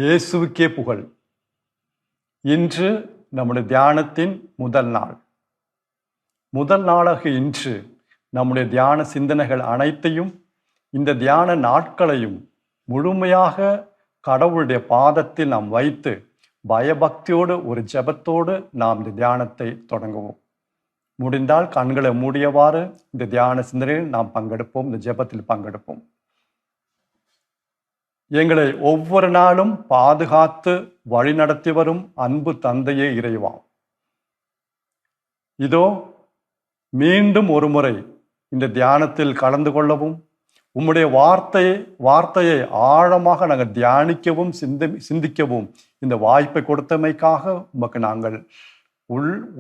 இயேசுவுக்கே புகழ். இன்று நம்முடைய தியானத்தின் முதல் நாளாக இன்று நம்முடைய தியான சிந்தனைகள் அனைத்தையும் இந்த தியான நாட்களையும் முழுமையாக கடவுளுடைய பாதத்தில் நாம் வைத்து பயபக்தியோடு ஒரு ஜெபத்தோடு நாம் இந்த தியானத்தை தொடங்குவோம். முடிந்தால் கண்களை மூடியவாறு இந்த தியான சிந்தனையில் நாம் பங்கெடுப்போம், இந்த ஜெபத்தில் பங்கெடுப்போம். எங்களை ஒவ்வொரு நாளும் பாதுகாத்து வழிநடத்தி வரும் அன்பு தந்தையே இறைவா, இதோ மீண்டும் ஒரு முறை இந்த தியானத்தில் கலந்து கொள்ளவும், உம்முடைய வார்த்தையை ஆழமாக நாங்கள் தியானிக்கவும் சிந்திக்கவும் இந்த வாய்ப்பை கொடுத்தமைக்காக உமக்கு நாங்கள்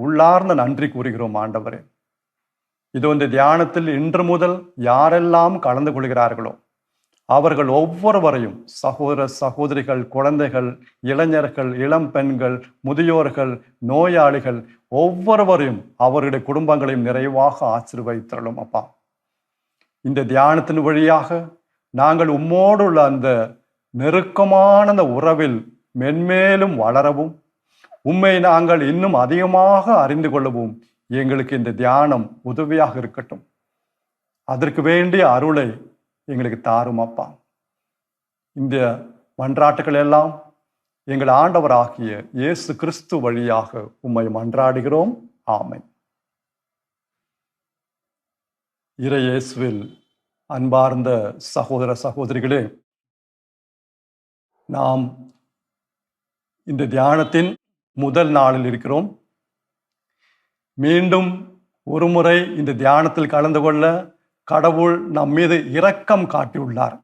உள்ளார்ந்த நன்றி கூறுகிறோம் ஆண்டவரே. இதோ இந்த தியானத்தில் இன்று முதல் யாரெல்லாம் கலந்து கொள்கிறார்களோ அவர்கள் ஒவ்வொருவரையும், சகோதர சகோதரிகள், குழந்தைகள், இளைஞர்கள், இளம் பெண்கள், முதியோர்கள், நோயாளிகள் ஒவ்வொருவரையும் அவருடைய குடும்பங்களையும் நிறைவாக ஆசீர்வதித்தருளும் அப்பா. இந்த தியானத்தின் வழியாக நாங்கள் உம்மோடு உள்ள அந்த நெருக்கமான அந்த உறவில் மென்மேலும் வளரவும், உம்மை நாங்கள் இன்னும் அதிகமாக அறிந்து கொள்ளவும் எங்களுக்கு இந்த தியானம் உதவியாக இருக்கட்டும். அதற்கு வேண்டிய அருளை எங்களுக்கு தாரும் அப்பா. இந்த மன்றாட்டுகள் எல்லாம் எங்கள் ஆண்டவராகிய இயேசு கிறிஸ்து வழியாக உம்மை மன்றாடுகிறோம். ஆமென். இறை இயேசுவில் அன்பார்ந்த சகோதர சகோதரிகளே, நாம் இந்த தியானத்தின் முதல் நாளில் இருக்கிறோம். மீண்டும் ஒரு முறை இந்த தியானத்தில் கலந்து கொள்ள கடவுள் நம் மீது இரக்கம் காட்டியுள்ளார்.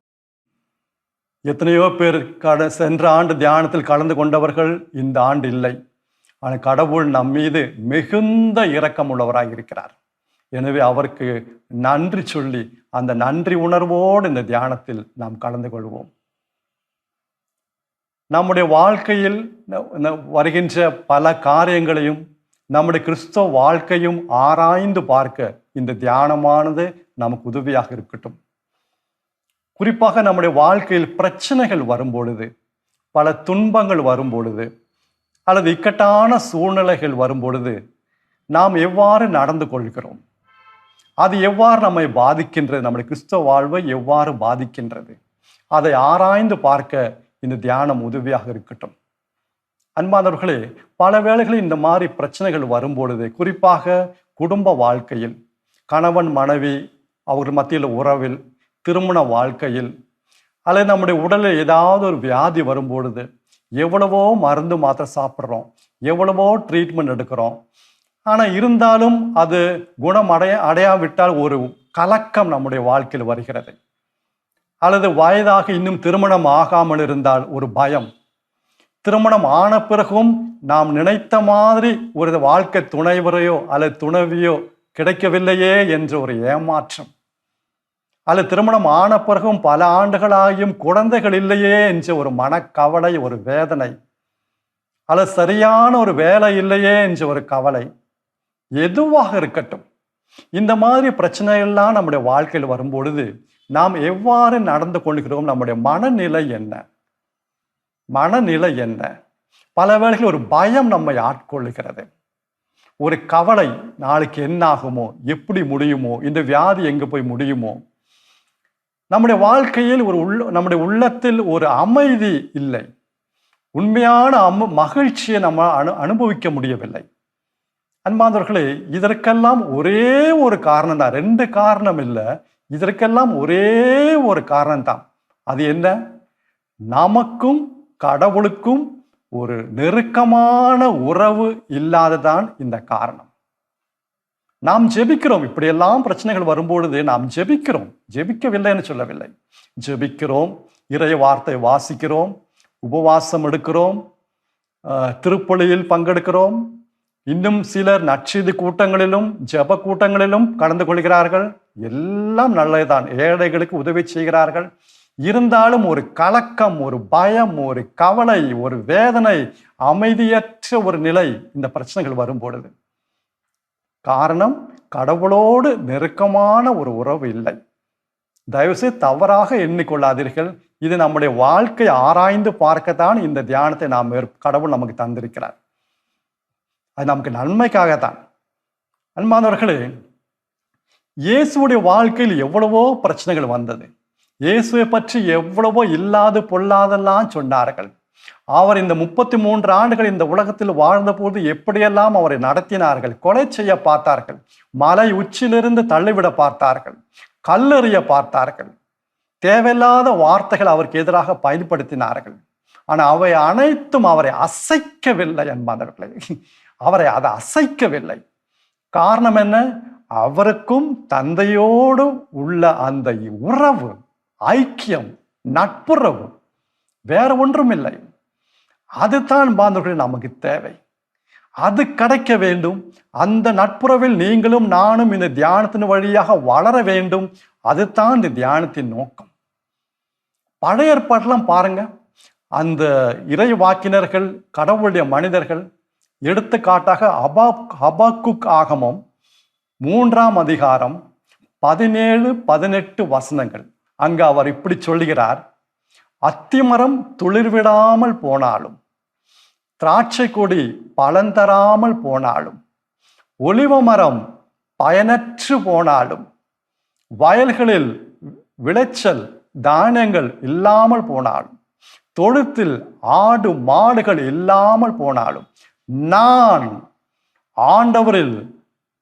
எத்தனையோ பேர் சென்ற ஆண்டு தியானத்தில் கலந்து கொண்டவர்கள் இந்த ஆண்டு இல்லை. ஆனால் கடவுள் நம் மீது மிகுந்த இரக்கம் உள்ளவராக இருக்கிறார். எனவே அவருக்கு நன்றி சொல்லி அந்த நன்றி உணர்வோடு இந்த தியானத்தில் நாம் கலந்து கொள்வோம். நம்முடைய வாழ்க்கையில் வருகின்ற பல காரியங்களையும் நம்முடைய கிறிஸ்தவ வாழ்க்கையும் ஆராய்ந்து பார்க்க இந்த தியானமானது நமக்கு உதவியாக இருக்கட்டும். குறிப்பாக நம்முடைய வாழ்க்கையில் பிரச்சனைகள் வரும்பொழுது, பல துன்பங்கள் வரும்பொழுது, அல்லது இக்கட்டான சூழ்நிலைகள் வரும்பொழுது நாம் எவ்வாறு நடந்து கொள்கிறோம், அது எவ்வாறு நம்மை பாதிக்கின்றது, நம்முடைய கிறிஸ்தவ வாழ்வை எவ்வாறு பாதிக்கின்றது, அதை ஆராய்ந்து பார்க்க இந்த தியானம் உதவியாக இருக்கட்டும். அன்பானவர்களே, பல வேளைகளில் இந்த மாதிரி பிரச்சனைகள் வரும்பொழுது, குறிப்பாக குடும்ப வாழ்க்கையில், கணவன் மனைவி அவர்கள் மத்தியில் உறவில், திருமண வாழ்க்கையில், அல்லது நம்முடைய உடலில் ஏதாவது ஒரு வியாதி வரும்பொழுது எவ்வளவோ மருந்து மாத்திரை சாப்பிட்றோம், எவ்வளவோ ட்ரீட்மெண்ட் எடுக்கிறோம். ஆனால் இருந்தாலும் அது குணம் அடையாவிட்டால் ஒரு கலக்கம் நம்முடைய வாழ்க்கையில் வருகிறது. அல்லது வயதாக இன்னும் திருமணம் ஆகாமல் இருந்தால் ஒரு பயம், திருமணம் ஆன பிறகும் நாம் நினைத்த மாதிரி ஒரு வாழ்க்கை துணைவரையோ அல்லது துணைவியோ கிடைக்கவில்லையே என்ற ஒரு ஏமாற்றம், அல்லது திருமணம் ஆன பிறகும் பல ஆண்டுகளாகியும் குழந்தைகள் இல்லையே என்ற ஒரு மனக்கவலை, ஒரு வேதனை, அல்லது சரியான ஒரு வேலை இல்லையே என்ற ஒரு கவலை, எதுவாக இருக்கட்டும், இந்த மாதிரி பிரச்சனைகள்லாம் நம்முடைய வாழ்க்கையில் வரும்பொழுது நாம் எவ்வாறு நடந்து கொள்கிறோம், நம்முடைய மனநிலை என்ன? பல வேளைகளில் ஒரு பயம் நம்மை ஆட்கொள்ளுகிறது, ஒரு கவலை, நாளைக்கு என்ன ஆகுமோ, எப்படி முடியுமோ, இந்த வியாதி எங்கே போய் முடியுமோ. நம்முடைய வாழ்க்கையில் நம்முடைய உள்ளத்தில் ஒரு அமைதி இல்லை, உண்மையான மகிழ்ச்சியை நம்ம அனுபவிக்க முடியவில்லை. அன்பார்ந்தவர்களே, இதற்கெல்லாம் ஒரே ஒரு காரணம் தான், 2 காரணம் இல்லை, இதற்கெல்லாம் ஒரே ஒரு காரணம் தான். அது என்ன? நமக்கும் கடவுளுக்கும் ஒரு நெருக்கமான உறவு இல்லாததான் இந்த காரணம். நாம் ஜெபிக்கிறோம், இப்படியெல்லாம் பிரச்சனைகள் வரும்பொழுது நாம் ஜெபிக்கிறோம், ஜெபிக்கவில்லைன்னு சொல்லவில்லை, ஜெபிக்கிறோம், இறை வார்த்தை வாசிக்கிறோம், உபவாசம் எடுக்கிறோம், திருப்பலியில் பங்கெடுக்கிறோம், இன்னும் சிலர் நற்செய்தி கூட்டங்களிலும் ஜெப கூட்டங்களிலும் கலந்து கொள்கிறார்கள். எல்லாம் நல்லதுதான், ஏழைகளுக்கு உதவி செய்கிறார்கள். இருந்தாலும் ஒரு கலக்கம், ஒரு பயம், ஒரு கவலை, ஒரு வேதனை, அமைதியற்ற ஒரு நிலை இந்த பிரச்சனைகள் வரும் பொழுது. காரணம், கடவுளோடு நெருக்கமான ஒரு உறவு இல்லை. தயவுசெய்து தவறாக எண்ணிக்கொள்ளாதீர்கள். இது நம்முடைய வாழ்க்கை ஆராய்ந்து பார்க்கத்தான் இந்த தியானத்தை கடவுள் நமக்கு தந்திருக்கிறார். அது நமக்கு நன்மைக்காகத்தான். அன்பானவர்களே, இயேசுடைய வாழ்க்கையில் எவ்வளவோ பிரச்சனைகள் வந்தது. இயேசுவை பற்றி எவ்வளவோ இல்லாது பொல்லாதெல்லாம் சொன்னார்கள். அவர் இந்த 33 ஆண்டுகள் இந்த உலகத்தில் வாழ்ந்த போது எப்படியெல்லாம் அவரை நடத்தினார்கள். கொலை செய்ய பார்த்தார்கள், மலை உச்சிலிருந்து தள்ளிவிட பார்த்தார்கள், கல்லெறிய பார்த்தார்கள், தேவையில்லாத வார்த்தைகள் அவருக்கு எதிராக பயன்படுத்தினார்கள். ஆனால் அவை அனைத்தும் அவரை அசைக்கவில்லை. என்பார்களே, அவரை அதை அசைக்கவில்லை. காரணம் என்ன? அவருக்கும் தந்தையோடு உள்ள அந்த உறவு, ஐக்கியம், நட்புறவு, வேற ஒன்றும் இல்லை. அதுதான் பாந்தவர்கள் நமக்கு தேவை. அது கிடைக்க வேண்டும். அந்த நட்புறவில் நீங்களும் நானும் இந்த தியானத்தின் வழியாக வளர வேண்டும். அதுதான் இந்த தியானத்தின் நோக்கம். பழைய ஏற்பாட்டெல்லாம் பாருங்க, அந்த இறை வாக்கினர்கள், கடவுளுடைய மனிதர்கள், எடுத்துக்காட்டாக ஹபாக்குக் ஆகமம் 3ஆம் அதிகாரம் 17-18 வசனங்கள். அங்கு அவர் இப்படி சொல்லுகிறார்: அத்திமரம் துளிர்விடாமல் போனாலும், திராட்சை கொடி பலன் தராமல் போனாலும், ஒலிவ மரம் பயனற்று போனாலும், வயல்களில் விளைச்சல் தானியங்கள் இல்லாமல் போனாலும், தொழுத்தில் ஆடு மாடுகள் இல்லாமல் போனாலும், நான் ஆண்டவரில்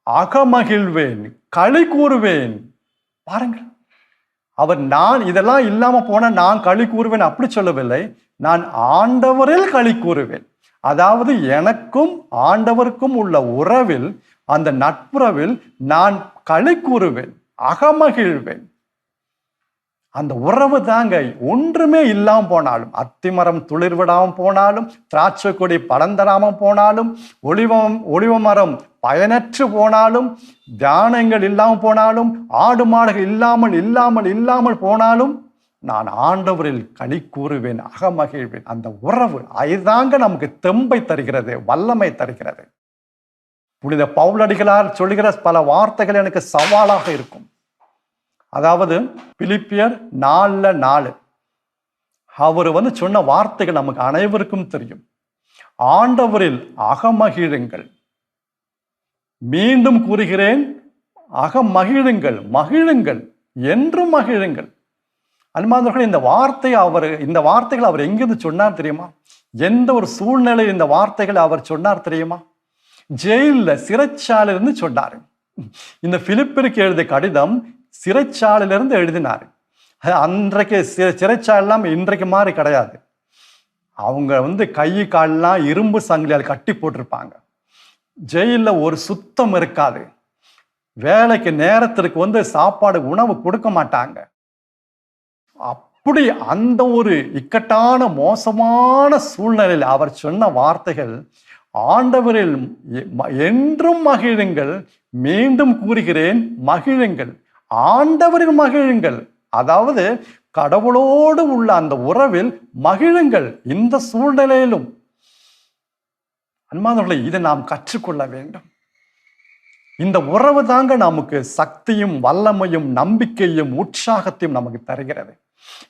அகமகிழ்வேன், களி கூறுவேன். பாருங்கள், அவர் நான் இதெல்லாம் இல்லாம போன நான் களி கூறுவேன் அப்படி சொல்லவில்லை. நான் ஆண்டவரில் களி கூறுவேன். அதாவது எனக்கும் ஆண்டவருக்கும் உள்ள உறவில், அந்த நட்புறவில் நான் களி கூறுவேன், அகமகிழ்வேன். அந்த உறவு தாங்க. ஒன்றுமே இல்லாம போனாலும், அத்திமரம் துளிர் விடாமல் போனாலும், திராட்சை கொடி பலன் தராமல் போனாலும், ஒலிவ மரம் பயனற்று போனாலும், தியானங்கள் இல்லாமல் போனாலும், ஆடு மாடுகள் இல்லாமல் போனாலும், நான் ஆண்டவரில் களி கூறுவேன், அகமகிழ்வேன். அந்த உறவு அதுதாங்க நமக்கு தெம்பை தருகிறது, வல்லமை தருகிறது. புனித பவுலடிகளார் சொல்லுகிற பல வார்த்தைகள் எனக்கு சவாலாக இருக்கும். அதாவது பிலிப்பியர் 4:4 அவர் சொன்ன வார்த்தைகள் நமக்கு அனைவருக்கும் தெரியும். ஆண்டவரில் அகமகிழுங்கள். மீண்டும் கூறுகிறேன், அகமகிழுங்கள், மகிழுங்கள், என்றும் மகிழுங்கள். அன்பார்ந்தவர்களே, இந்த வார்த்தைகள் அவர் எங்கிருந்து சொன்னார் தெரியுமா? எந்த ஒரு சூழ்நிலையில் இந்த வார்த்தைகளை அவர் சொன்னார் தெரியுமா? ஜெயிலில், சிறைச்சாலையிலிருந்து சொன்னார். இந்த பிலிப்பிற்கு எழுதிய கடிதம் சிறைச்சாலையிலிருந்து எழுதினார். அன்றைக்கு சிறைச்சாலாம் இன்றைக்கு மாதிரி கிடையாது. அவங்க கை காலெல்லாம் இரும்பு சங்கிலியால் கட்டி போட்டிருப்பாங்க. ஜெயிலில் ஒரு சுத்தம் இருக்காது. வேலைக்கு நேரத்திற்கு சாப்பாடு உணவு கொடுக்க மாட்டாங்க. அப்படி அந்த ஒரு இக்கட்டான மோசமான சூழ்நிலையில் அவர் சொன்ன வார்த்தைகள், ஆண்டவரில் என்றும் மகிழுங்கள், மீண்டும் கூறுகிறேன் மகிழுங்கள், ஆண்டவரில் மகிழுங்கள். அதாவது கடவுளோடு உள்ள அந்த உறவில் மகிழுங்கள் இந்த சூழ்நிலையிலும். அன்பானவர்களே, இதை நாம் கற்றுக்கொள்ள வேண்டும். இந்த உறவு தாங்க நமக்கு சக்தியும் வல்லமையும் நம்பிக்கையும் உற்சாகத்தையும் நமக்கு தருகிறது.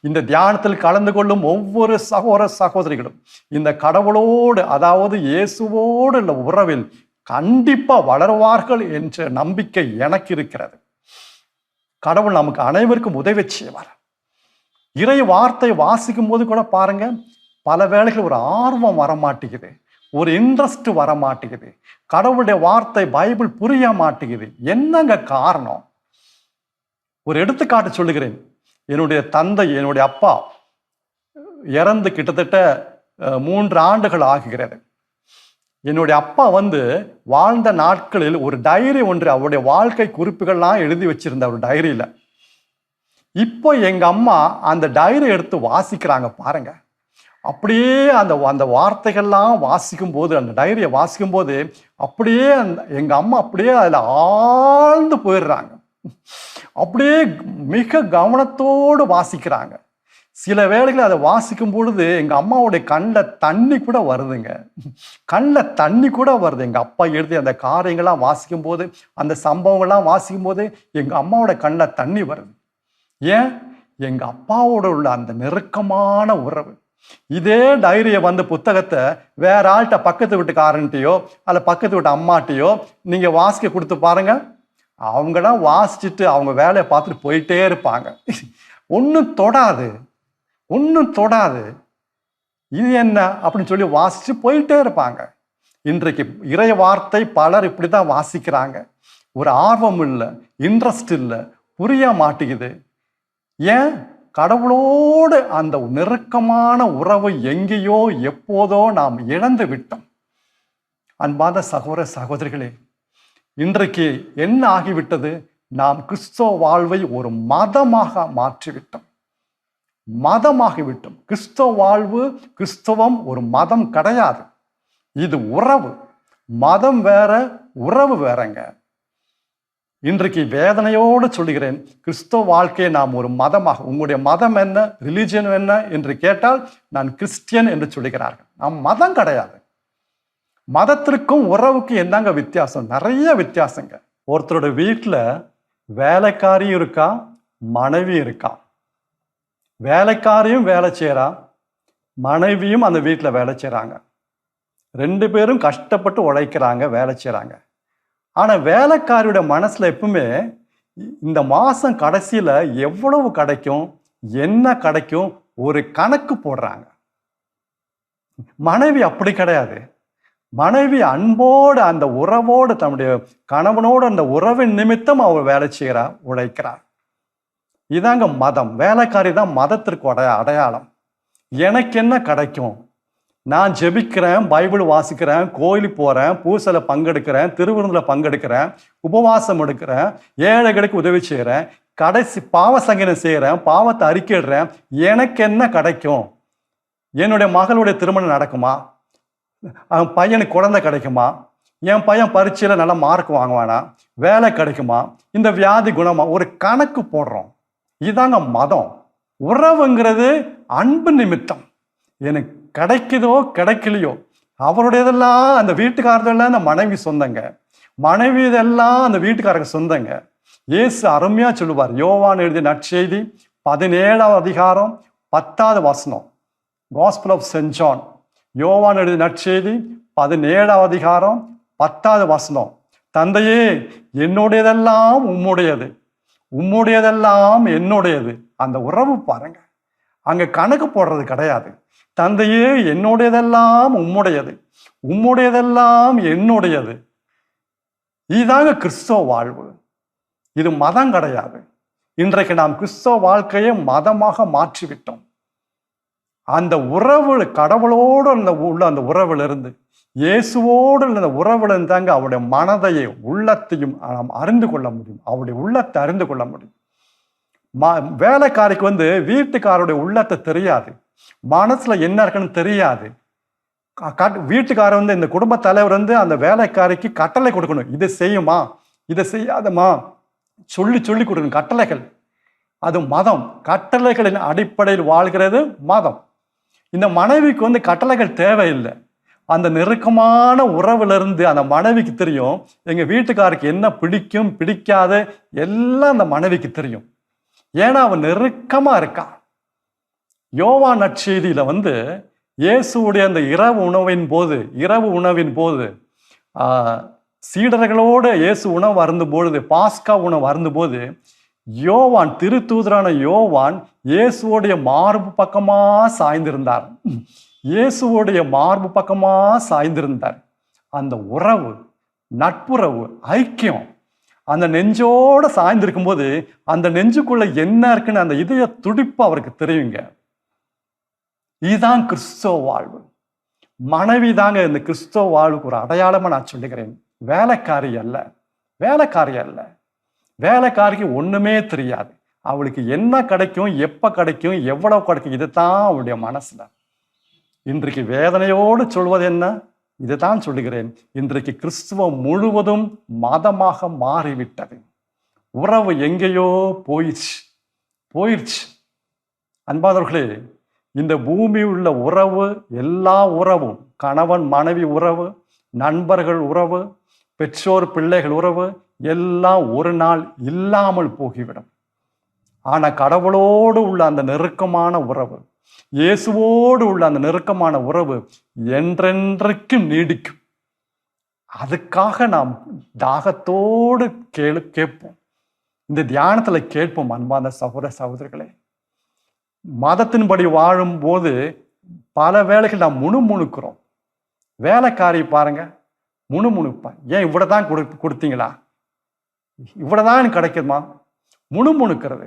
இந்த தியானத்தில் கலந்து கொள்ளும் ஒவ்வொரு சகோதர சகோதரிகளும் இந்த கடவுளோடு, அதாவது இயேசுவோடு உள்ள உறவில் கண்டிப்பா வளருவார்கள் என்ற நம்பிக்கை எனக்கு இருக்கிறது. கடவுள் நமக்கு அனைவருக்கும் உதவி செய்வார். இறை வார்த்தை வாசிக்கும் போது கூட பாருங்க, பல வேளைகள் ஒரு ஆர்வம் வரமாட்டேங்குது, ஒரு இன்ட்ரெஸ்ட் வரமாட்டேங்குது. கடவுளுடைய வார்த்தை பைபிள் புரிய மாட்டேங்குது. என்னங்க காரணம்? ஒரு எடுத்துக்காட்டு சொல்லுகிறேன். என்னுடைய தந்தை, என்னுடைய அப்பா இறந்து கிட்டத்தட்ட 3 ஆண்டுகள் ஆகுகிறது. என்னுடைய அப்பா வாழ்ந்த நாட்களில் ஒரு டைரி ஒன்று, அவருடைய வாழ்க்கை குறிப்புகள்லாம் எழுதி வச்சிருந்த ஒரு டைரியில. இப்போ எங்க அம்மா அந்த டைரி எடுத்து வாசிக்கிறாங்க பாருங்க. அப்படியே அந்த அந்த வார்த்தைகள்லாம் வாசிக்கும் போது, அந்த டைரியை வாசிக்கும் போது அப்படியே எங்க அம்மா அப்படியே அதில் ஆழ்ந்து போயிடுறாங்க. அப்படியே மிக கவனத்தோடு வாசிக்கிறாங்க. சில வேளைகள் அதை வாசிக்கும் பொழுது எங்க அம்மாவுடைய கண்ணில் தண்ணி கூட வருதுங்க. கண்ணில் தண்ணி கூட வருது. எங்க அப்பா எழுதி அந்த காரியங்கள்லாம் வாசிக்கும் போது, அந்த சம்பவங்கள்லாம் வாசிக்கும் போது எங்க அம்மாவோட கண்ணில் தண்ணி வருது. ஏன்? எங்க அப்பாவோட உள்ள அந்த நெருக்கமான உறவு. இதே டைரியை புத்தகத்தை வேற ஆள்கிட்ட பக்கத்து வீட்டுக்காரன்ட்டையோ அல்ல பக்கத்து வீட்டு அம்மாட்டையோ நீங்க வாசிக்க கொடுத்து பாருங்க, அவங்களாம் வாசிச்சுட்டு அவங்க வேலையை பார்த்துட்டு போயிட்டே இருப்பாங்க. ஒன்றும் தொடாது, ஒன்றும் தொடாது. இது என்ன அப்படின்னு சொல்லி வாசிச்சு போயிட்டே இருப்பாங்க. இன்றைக்கு இறைய வார்த்தை பலர் இப்படிதான் வாசிக்கிறாங்க. ஒரு ஆர்வம் இல்லை, இன்ட்ரெஸ்ட் இல்லை, புரிய மாட்டேங்குது. ஏன்? கடவுளோடு அந்த நெருக்கமான உறவு எங்கேயோ எப்போதோ நாம் இழந்து விட்டோம். அன்பான சகோதர சகோதரிகளே, இன்றைக்கு என்ன ஆகிவிட்டது? நாம் கிறிஸ்தவ வாழ்வை ஒரு மதமாக மாற்றிவிட்டோம். மதமாகிவிட்டோம். கிறிஸ்தவ வாழ்வு, கிறிஸ்தவம் ஒரு மதம் கிடையாது. இது உறவு. மதம் வேற, உறவு வேறங்க. இன்றைக்கு வேதனையோடு சொல்லுகிறேன், கிறிஸ்தவ வாழ்க்கையை நாம் ஒரு மதமாக, உங்களுடைய மதம் என்ன, ரிலிஜன் என்ன என்று கேட்டால் நான் கிறிஸ்டியன் என்று சொல்லுகிறார்கள். நாம் மதம் கிடையாது. மதத்திற்கும் உறவுக்கும் என்னங்க வித்தியாசம்? நிறைய வித்தியாசங்க. ஒருத்தரோட வீட்டில் வேலைக்காரியும் இருக்கா, மனைவி இருக்கா. வேலைக்காரியும் வேலை செய்யறா, மனைவியும் அந்த வீட்டில் வேலை செய்கிறாங்க. 2 பேரும் கஷ்டப்பட்டு உழைக்கிறாங்க, வேலை செய்கிறாங்க. ஆனால் வேலைக்காரியோட மனசில் எப்பவுமே இந்த மாதம் கடைசியில் எவ்வளவு கிடைக்கும், என்ன கிடைக்கும், ஒரு கணக்கு போடுறாங்க. மனைவி அப்படி கிடையாது. மனைவி அன்போடு அந்த உறவோடு தன்னுடைய கணவனோடு அந்த உறவின் நிமித்தம் அவள் வேலை செய்கிறா, உழைக்கிறார். இதாங்க மதம். வேலைக்காரி தான் மதத்திற்கு அடையாளம். எனக்கு என்ன கிடைக்கும்? நான் ஜெபிக்கிறேன், பைபிள் வாசிக்கிறேன், கோயிலுக்கு போகிறேன், பூசையில் பங்கெடுக்கிறேன், திருவிருந்தில் பங்கெடுக்கிறேன், உபவாசம் எடுக்கிறேன், ஏழைகளுக்கு உதவி செய்கிறேன், கடைசி பாவ சங்கீதம் செய்கிறேன், பாவத்தை அறிக்கையிடுறேன். எனக்கு என்ன கிடைக்கும்? என்னுடைய மகளுடைய திருமணம் நடக்குமா? பையனுக்கு குழந்தை கிடைக்குமா? என் பையன் பரீட்சையில் நல்லா மார்க் வாங்குவானா? வேலை கிடைக்குமா? இந்த வியாதி குணமா? ஒரு கணக்கு போடுறோம். இதாங்க மதம். உறவுங்கிறது அன்பு நிமித்தம். எனக்கு கிடைக்குதோ கிடைக்கலையோ, அவருடையதெல்லாம் அந்த வீட்டுக்காரதெல்லாம் அந்த மனைவி சொந்தங்க, மனைவி இதெல்லாம் அந்த வீட்டுக்காரங்க சொந்தங்க. இயேசு அருமையா சொல்லுவார். யோவான் எழுதிய நற்செய்தி 17ஆம் அதிகாரம் 10வது வசனம். காஸ்பல் ஆஃப் சென்ட் ஜான், யோவான் எழுதிய நற்செய்தி 17ஆம் அதிகாரம் 10வது வசனம். தந்தையே, என்னுடையதெல்லாம் உம்முடையது, உம்முடையதெல்லாம் என்னுடையது. அந்த உறவு பாருங்க. அங்க கணக்கு போடுறது கிடையாது. தந்தையே, என்னுடையதெல்லாம் உம்முடையது, உம்முடையதெல்லாம் என்னுடையது. இதுதாங்க கிறிஸ்தவ வாழ்வு. இது மதம் கிடையாது. இன்றைக்கு நாம் கிறிஸ்தவ வாழ்க்கையை மதமாக மாற்றிவிட்டோம். அந்த உறவு, கடவுளோடு உள்ள அந்த உறவிலிருந்து, இயேசுவோடு அந்த உறவுல இருந்தாங்க அவருடைய மனதையும் உள்ளத்தையும் நாம் அறிந்து கொள்ள முடியும். அவருடைய உள்ளத்தை அறிந்து கொள்ள முடியும். வேலைக்காரிக்கு வீட்டுக்காரருடைய உள்ளத்தை தெரியாது, மனசுல என்ன இருக்குன்னு தெரியாது. வீட்டுக்காரர் இந்த குடும்ப தலைவர் அந்த வேலைக்காரிக்கு கட்டளை கொடுக்கணும். இதை செய்யுமா, இதை செய்யாதமா சொல்லி சொல்லி கொடுக்கணும். கட்டளைகள், அது மதம். கட்டளைகளின் அடிப்படையில் வாழ்கிறது மதம். இந்த மனைவிக்கு கட்டளைகள் தேவையில்லை. அந்த நெருக்கமான உறவுல அந்த மனைவிக்கு தெரியும், எங்க வீட்டுக்காருக்கு என்ன பிடிக்கும் பிடிக்காது எல்லாம் அந்த மனைவிக்கு தெரியும். ஏன்னா அவன் நெருக்கமா இருக்கான். யோவான் நற்செய்தியில இயேசுடைய அந்த இரவு உணவின் போது சீடர்களோடு இயேசு உணவு அருந்தும்பொழுது, பாஸ்கா உணவு அருந்தும்போது, யோவான், திருத்தூதரான யோவான் இயேசுவோடைய மார்பு பக்கமா சாய்ந்திருந்தார். இயேசுவோடைய மார்பு பக்கமா சாய்ந்திருந்தார். அந்த உறவு, நட்புறவு, ஐக்கியம் அந்த நெஞ்சோட சாய்ந்திருக்கும் போது அந்த நெஞ்சுக்குள்ள என்ன இருக்குன்னு அந்த இதய துடிப்பு அவருக்கு தெரியுங்க. இதுதான் கிறிஸ்தவ வாழ்வு. மனைவி தாங்க இந்த கிறிஸ்தவ வாழ்வுக்கு ஒரு அடையாளமா நான் சொல்லுகிறேன். வேலைக்காரி அல்ல, வேலைக்காரி அல்ல. வேலைக்காரிக்கு ஒண்ணுமே தெரியாது. அவளுக்கு என்ன கிடைக்கும், எப்ப கிடைக்கும், எவ்வளவு கிடைக்கும், இதுதான் அவளுடைய மனசுல. இன்றைக்கு வேதனையோடு சொல்வது என்ன? இதைத்தான் சொல்லுகிறேன். இன்றைக்கு கிறிஸ்துவம் முழுவதும் மதமாக மாறிவிட்டது. உறவு எங்கேயோ போயிடுச்சு. அன்பானவர்களே, இந்த பூமியில் உள்ள உறவு, எல்லா உறவும், கணவன் மனைவி உறவு, நண்பர்கள் உறவு, பெற்றோர் பிள்ளைகள் உறவு எல்லாம் ஒரு நாள் இல்லாமல் போகிவிடும். ஆனா கடவுளோடு உள்ள அந்த நெருக்கமான உறவு, இயேசுவோடு உள்ள அந்த நெருக்கமான உறவு என்றென்றைக்கும் நீடிக்கும். அதுக்காக நாம் தாகத்தோடு கேட்போம். இந்த தியானத்துல கேட்போம். அன்பான சகோதர சகோதரிகளே, மதத்தின்படி வாழும் போது பல வேளைகள் நாம் முணுமுணுக்கிறோம். வேலைக்காரி பாருங்க, முணுமுணுப்பா, ஏன் இவ்வளவுதான் கொடுத்தீங்களா, இவ்வளவுதான் கிடைக்குமா, முணுமுணுக்கிறது.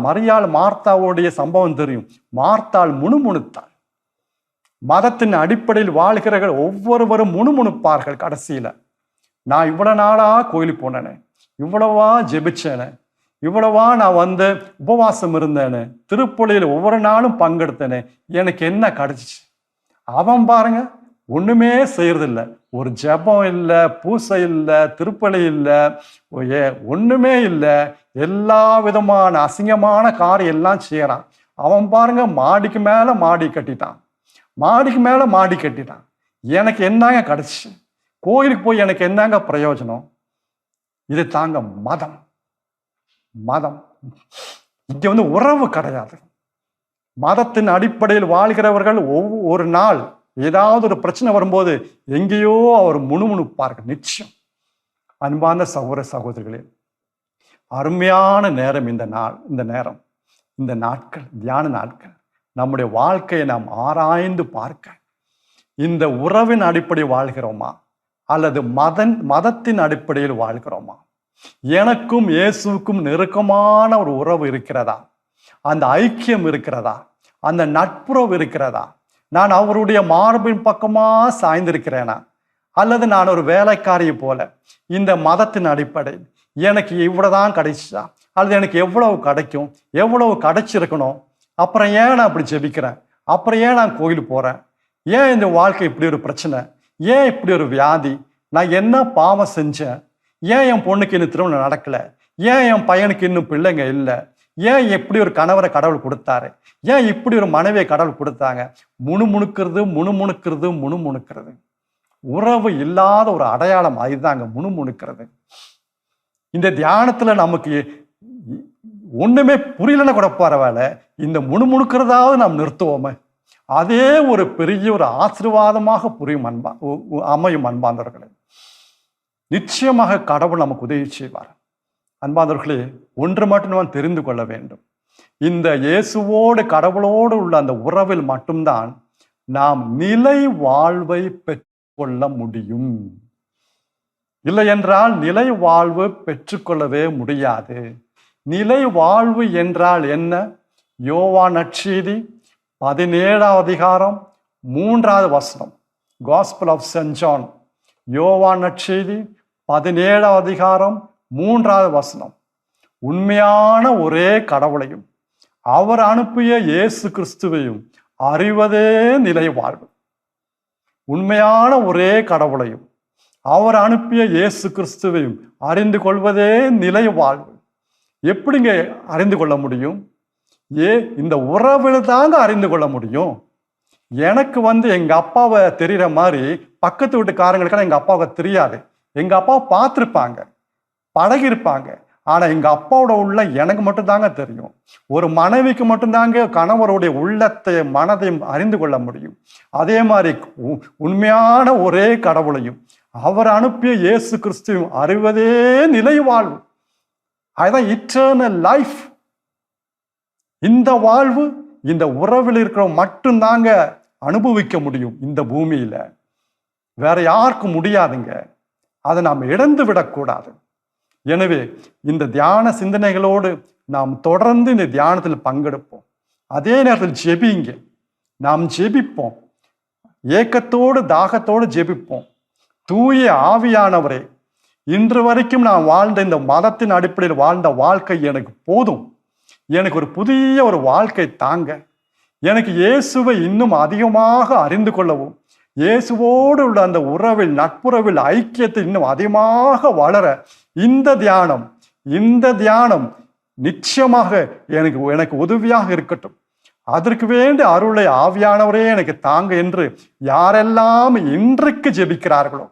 மரியாள் மார்த்தாவுடைய சம்பவம் தெரியும். மார்த்தாள் முணுமுணுத்தாள். மதத்தின் அடிப்படையில் வாழ்கிறவர்கள் ஒவ்வொருவரும் முணுமுணுப்பார்கள். கடைசியில, நான் இவ்வளவு நாளா கோயிலுக்கு போனேனே, இவ்வளவா ஜெபிச்சேனே, இவ்வளவா நான் உபவாசம் இருந்தேனே, திருப்பலியில் ஒவ்வொரு நாளும் பங்கெடுத்தேனே, எனக்கு என்ன கிடைச்சிச்சு? அவன் பாருங்க, ஒண்ணுமே செய்யறதில்லை. ஒரு ஜெபம் இல்லை, பூசை இல்லை, திருப்பலி இல்லை, ஒண்ணுமே இல்லை. எல்லா விதமான அசிங்கமான காரியம் எல்லாம் செய்யறான். அவன் பாருங்க, மாடிக்கு மேல மாடி கட்டிட்டான். எனக்கு என்னங்க கிடைச்சிச்சு? கோயிலுக்கு போய் எனக்கு என்னங்க பிரயோஜனம்? இது தாங்க மதம். இங்க உறவு கிடையாது. மதத்தின் அடிப்படையில் வாழ்கிறவர்கள் ஒவ்வொரு நாள் ஏதாவது ஒரு பிரச்சனை வரும்போது எங்கேயோ அவர் முணுமுணுப்பார்கள். நிச்சயம். அன்பான சகோதர சகோதரிகளே, அருமையான நேரம் இந்த நாட்கள், தியான நாட்கள். நம்முடைய வாழ்க்கையை நாம் ஆராய்ந்து பார்க்க, இந்த உறவின் அடிப்படையில் வாழ்கிறோமா அல்லது மதத்தின் அடிப்படையில் வாழ்கிறோமா? எனக்கும் இயேசுவுக்கும் நெருக்கமான ஒரு உறவு இருக்கிறதா? அந்த ஐக்கியம் இருக்கிறதா? அந்த நட்புறவு இருக்கிறதா? நான் அவருடைய மார்பின் பக்கமா சாய்ந்திருக்கிறேனா? அல்லது நான் ஒரு வேலைக்காரியை போல இந்த மதத்தின் அடிப்படையில் எனக்கு இவ்வளவுதான் கிடைச்சா, அல்லது எனக்கு எவ்வளவு கிடைக்கும், எவ்வளவு கிடைச்சிருக்கணும், அப்புறம் ஏன் நான் அப்படி ஜெபிக்கிறேன், அப்புறம் ஏன் நான் கோயிலுக்கு போறேன், ஏன் இந்த வாழ்க்கை இப்படி ஒரு பிரச்சனை, ஏன் இப்படி ஒரு வியாதி, நான் என்ன பாவம் செஞ்சேன், ஏன் என் பொண்ணுக்கு இன்னும் திருமணம் நடக்கல, ஏன் என் பையனுக்கு இன்னும் பிள்ளைங்க இல்லை, ஏன் எப்படி ஒரு கணவரை கடவுள் கொடுத்தாரு, ஏன் இப்படி ஒரு மனைவியை கடவுள் கொடுத்தாங்க? முணுமுணுக்கிறது. உறவு இல்லாத ஒரு அடையாளம் அதுதாங்க முணுமுணுக்கிறது. இந்த தியானத்துல நமக்கு ஒண்ணுமே புரியலன்னா கூட பரவாயில்ல, இந்த முணுமுணுக்கிறதாவது நாம் நிறுத்துவோமே, அதே ஒரு பெரிய ஒரு ஆசீர்வாதமாக அமையும். அன்பாந்தவர்களே, நிச்சயமாக கடவுள் நமக்கு உதவி செய்வார். அன்பாந்தவர்களே, ஒன்று மட்டும் நாம் தெரிந்து கொள்ள வேண்டும். இந்த இயேசுவோடு கடவுளோடு உள்ள அந்த உறவில் மட்டும்தான் நாம் நிலை வாழ்வை பெற்றுக்கொள்ள முடியும். இல்லை என்றால் நிலை வாழ்வு பெற்றுக்கொள்ளவே முடியாது. நிலை வாழ்வு என்றால் என்ன? யோவான் நற்செய்தி 17ஆம் அதிகாரம் 3வது வசனம். Gospel of St. John, யோவான் நற்செய்தி 17ஆம் அதிகாரம் 3வது வசனம். உண்மையான ஒரே கடவுளையும் அவர் அனுப்பிய இயேசு கிறிஸ்துவையும் அறிவதே நிலை வாழ்வு. உண்மையான ஒரே கடவுளையும் அவர் அனுப்பிய இயேசு கிறிஸ்துவையும் அறிந்து கொள்வதே நிலை வாழ்வு. எப்படிங்க அறிந்து கொள்ள முடியும்? இந்த உறவில் தாங்க அறிந்து கொள்ள முடியும். எனக்கு எங்க அப்பாவை தெரிகிற மாதிரி பக்கத்து வீட்டுக்காரங்களுக்கெல்லாம் எங்க அப்பாவை தெரியாது. எங்க அப்பாவை பார்த்துருப்பாங்க, பழகிருப்பாங்க. ஆனா எங்க அப்பாவோட உள்ள எனக்கு மட்டும்தாங்க தெரியும். ஒரு மனைவிக்கு மட்டும்தாங்க கணவருடைய உள்ளத்தை மனதையும் அறிந்து கொள்ள முடியும். அதே மாதிரி உண்மையான ஒரே கடவுளையும் அவர் அனுப்பிய இயேசு கிறிஸ்துவையும் அறிவதே நிலை வாழ்வு. அதுதான் இட்டர்னல் லைஃப். இந்த வாழ்வு இந்த உறவில் இருக்கிற மட்டும்தாங்க அனுபவிக்க முடியும் இந்த பூமியில. வேற யாருக்கும் முடியாதுங்க. அதை நாம் இழந்து விடக்கூடாது. எனவே இந்த தியான சிந்தனைகளோடு நாம் தொடர்ந்து இந்த தியானத்தில் பங்கெடுப்போம். அதே நேரத்தில் ஜெபிங்க. நாம் ஜெபிப்போம், ஏக்கத்தோடு தாகத்தோடு ஜெபிப்போம். தூய ஆவியானவரே, இன்று வரைக்கும் நான் வாழ்ந்த இந்த மதத்தின் அடிப்படையில் வாழ்ந்த வாழ்க்கை எனக்கு போதும். எனக்கு ஒரு புதிய ஒரு வாழ்க்கை தாங்க. எனக்கு இயேசுவை இன்னும் அதிகமாக அறிந்து கொள்ளவும், இயேசுவோடு உள்ள அந்த உறவில், நட்புறவில், ஐக்கியத்தை இன்னும் அதிகமாக வளர இந்த தியானம் நிச்சயமாக எனக்கு உதவியாக இருக்கட்டும். அதற்கு வேண்டிய அருளை ஆவியானவரே எனக்கு தாங்க என்று யாரெல்லாம் இன்றைக்கு ஜெபிக்கிறார்களோ,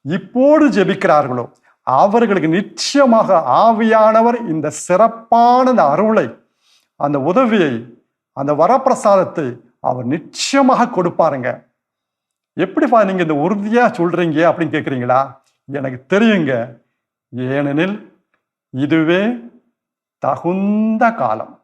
இப்போது ஜெபிக்கிறார்களோ, அவர்களுக்கு நிச்சயமாக ஆவியானவர் இந்த சிறப்பான அந்த அருளை, அந்த உதவியை, அந்த வரப்பிரசாதத்தை அவர் நிச்சயமாக கொடுப்பாருங்க. எப்படிப்பா நீங்க இந்த உறுதியா சொல்றீங்க அப்படின்னு கேட்குறீங்களா? எனக்கு தெரியுங்க. ஏனெனில் இதுவே தகுந்த காலம்.